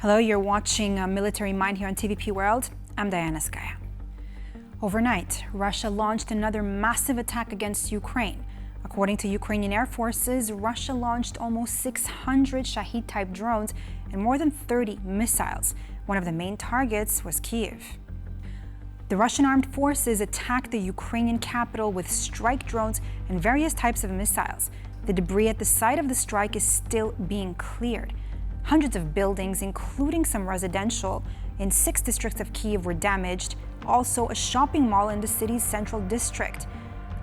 Hello, you're watching Military Mind here on TVP World. I'm Diana Skaya. Overnight, Russia launched another massive attack against Ukraine. According to Ukrainian Air Forces, Russia launched almost 600 Shahed-type drones and more than 30 missiles. One of the main targets was Kyiv. The Russian armed forces attacked the Ukrainian capital with strike drones and various types of missiles. The debris at the site of the strike is still being cleared. Hundreds of buildings, including some residential, in 6 districts of Kyiv were damaged, also a shopping mall in the city's central district.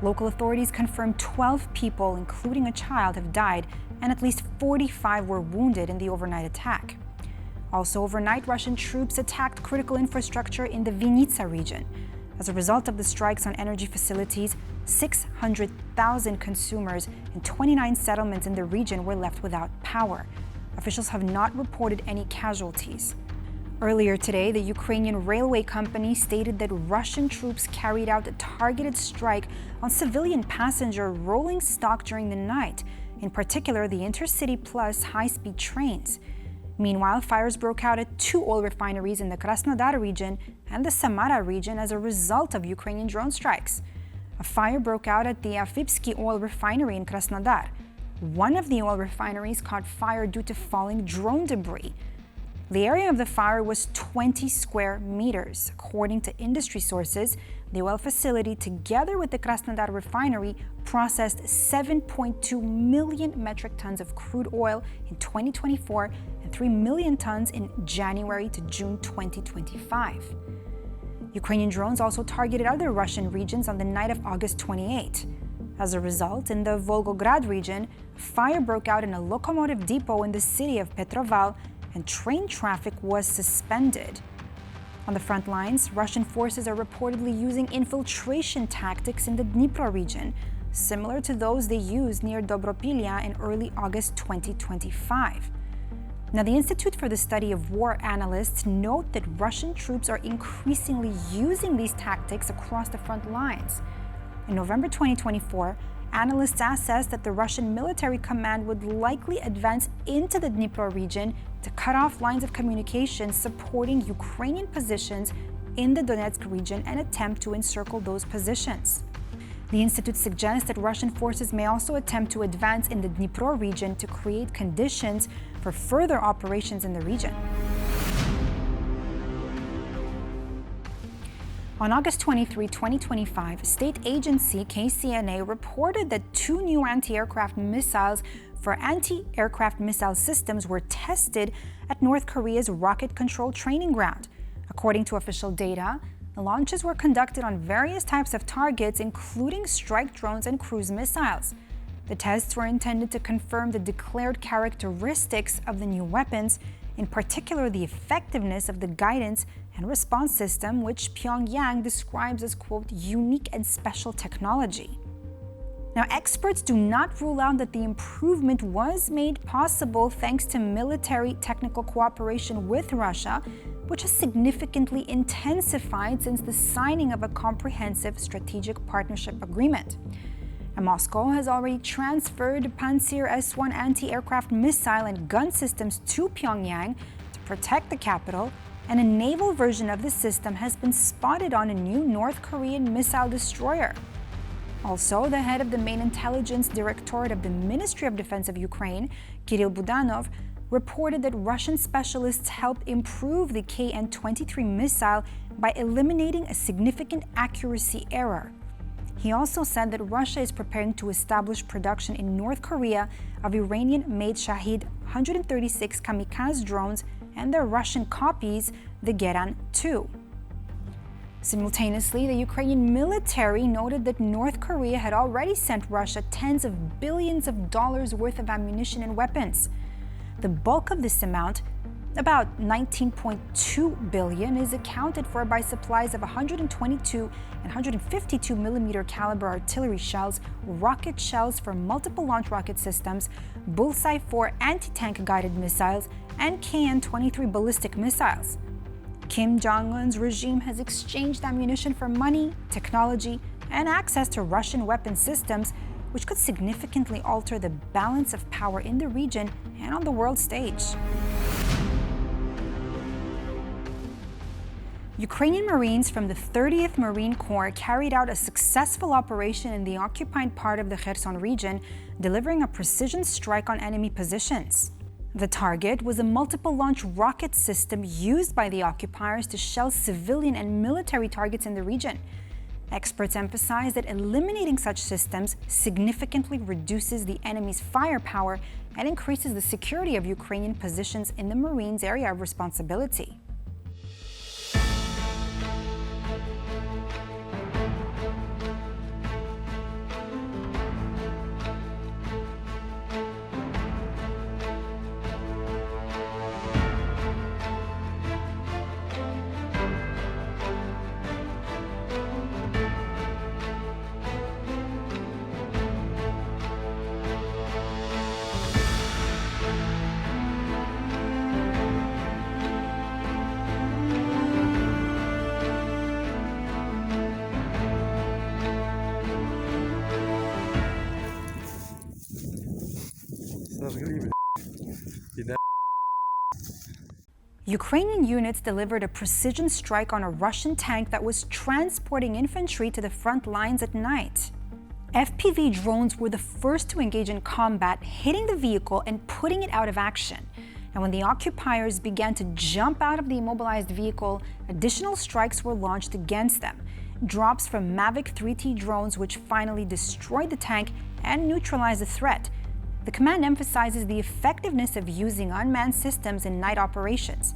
Local authorities confirmed 12 people, including a child, have died, and at least 45 were wounded in the overnight attack. Also overnight, Russian troops attacked critical infrastructure in the Vinnytsia region. As a result of the strikes on energy facilities, 600,000 consumers in 29 settlements in the region were left without power. Officials have not reported any casualties. Earlier today, the Ukrainian railway company stated that Russian troops carried out a targeted strike on civilian passenger rolling stock during the night, in particular the Intercity Plus high-speed trains. Meanwhile, fires broke out at 2 oil refineries in the Krasnodar region and the Samara region as a result of Ukrainian drone strikes. A fire broke out at the Afipsky oil refinery in Krasnodar. One of the oil refineries caught fire due to falling drone debris. The area of the fire was 20 square meters. According to industry sources, the oil facility, together with the Krasnodar refinery, processed 7.2 million metric tons of crude oil in 2024 and 3 million tons in January to June 2025. Ukrainian drones also targeted other Russian regions on the night of August 28. As a result, in the Volgograd region, fire broke out in a locomotive depot in the city of Petroval, and train traffic was suspended. On the front lines, Russian forces are reportedly using infiltration tactics in the Dnipro region, similar to those they used near Dobropilya in early August 2025. Now, the Institute for the Study of War analysts note that Russian troops are increasingly using these tactics across the front lines. In November 2024, analysts assessed that the Russian military command would likely advance into the Dnipro region to cut off lines of communication supporting Ukrainian positions in the Donetsk region and attempt to encircle those positions. The institute suggests that Russian forces may also attempt to advance in the Dnipro region to create conditions for further operations in the region. On August 23, 2025, state agency KCNA reported that 2 new anti-aircraft missiles for anti-aircraft missile systems were tested at North Korea's rocket control training ground. According to official data, the launches were conducted on various types of targets, including strike drones and cruise missiles. The tests were intended to confirm the declared characteristics of the new weapons, in particular the effectiveness of the guidance and response system, which Pyongyang describes as, quote, unique and special technology. Now, experts do not rule out that the improvement was made possible thanks to military technical cooperation with Russia, which has significantly intensified since the signing of a comprehensive strategic partnership agreement. And Moscow has already transferred Pantsir S-1 anti-aircraft missile and gun systems to Pyongyang to protect the capital, and a naval version of the system has been spotted on a new North Korean missile destroyer. Also, the head of the main intelligence directorate of the Ministry of Defense of Ukraine, Kirill Budanov, reported that Russian specialists helped improve the KN-23 missile by eliminating a significant accuracy error. He also said that Russia is preparing to establish production in North Korea of Iranian-made Shahed 136 kamikaze drones and their Russian copies, the Geran-2. Simultaneously, the Ukrainian military noted that North Korea had already sent Russia tens of billions of dollars worth of ammunition and weapons. The bulk of this amount, about $19.2 billion, is accounted for by supplies of 122 and 152 millimeter caliber artillery shells, rocket shells for multiple launch rocket systems, Bullseye 4 anti-tank guided missiles, and KN-23 ballistic missiles. Kim Jong-un's regime has exchanged ammunition for money, technology, and access to Russian weapon systems, which could significantly alter the balance of power in the region and on the world stage. Ukrainian Marines from the 30th Marine Corps carried out a successful operation in the occupied part of the Kherson region, delivering a precision strike on enemy positions. The target was a multiple-launch rocket system used by the occupiers to shell civilian and military targets in the region. Experts emphasize that eliminating such systems significantly reduces the enemy's firepower and increases the security of Ukrainian positions in the Marines' area of responsibility. Ukrainian units delivered a precision strike on a Russian tank that was transporting infantry to the front lines at night. FPV drones were the first to engage in combat, hitting the vehicle and putting it out of action. And when the occupiers began to jump out of the immobilized vehicle, additional strikes were launched against them. Drops from Mavic 3T drones, which finally destroyed the tank and neutralized the threat. The command emphasizes the effectiveness of using unmanned systems in night operations.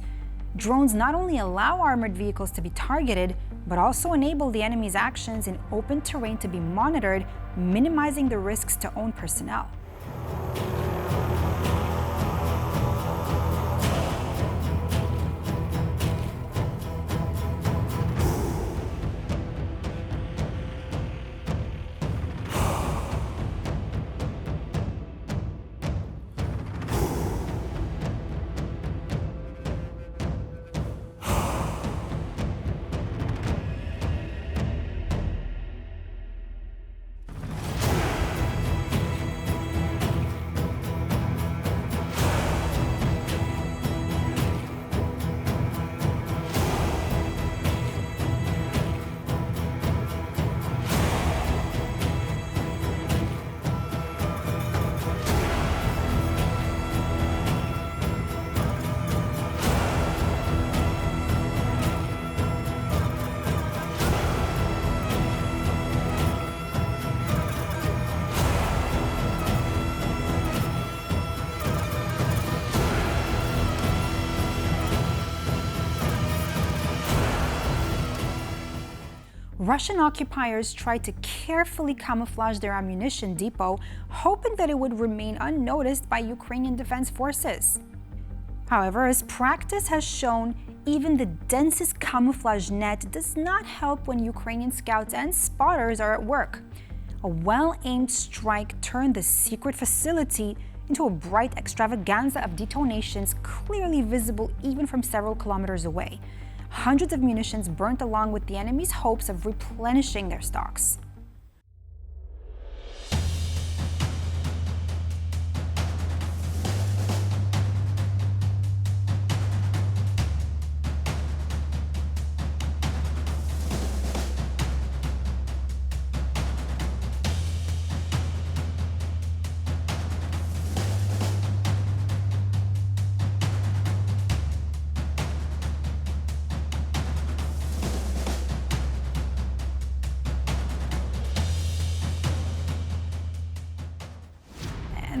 Drones not only allow armored vehicles to be targeted, but also enable the enemy's actions in open terrain to be monitored, minimizing the risks to own personnel. Russian occupiers tried to carefully camouflage their ammunition depot, hoping that it would remain unnoticed by Ukrainian defense forces. However, as practice has shown, even the densest camouflage net does not help when Ukrainian scouts and spotters are at work. A well-aimed strike turned the secret facility into a bright extravaganza of detonations clearly visible even from several kilometers away. Hundreds of munitions burnt along with the enemy's hopes of replenishing their stocks.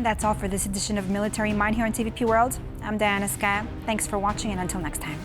And that's all for this edition of Military Mind here on TVP World. I'm Diana Skaya. Thanks for watching, and until next time.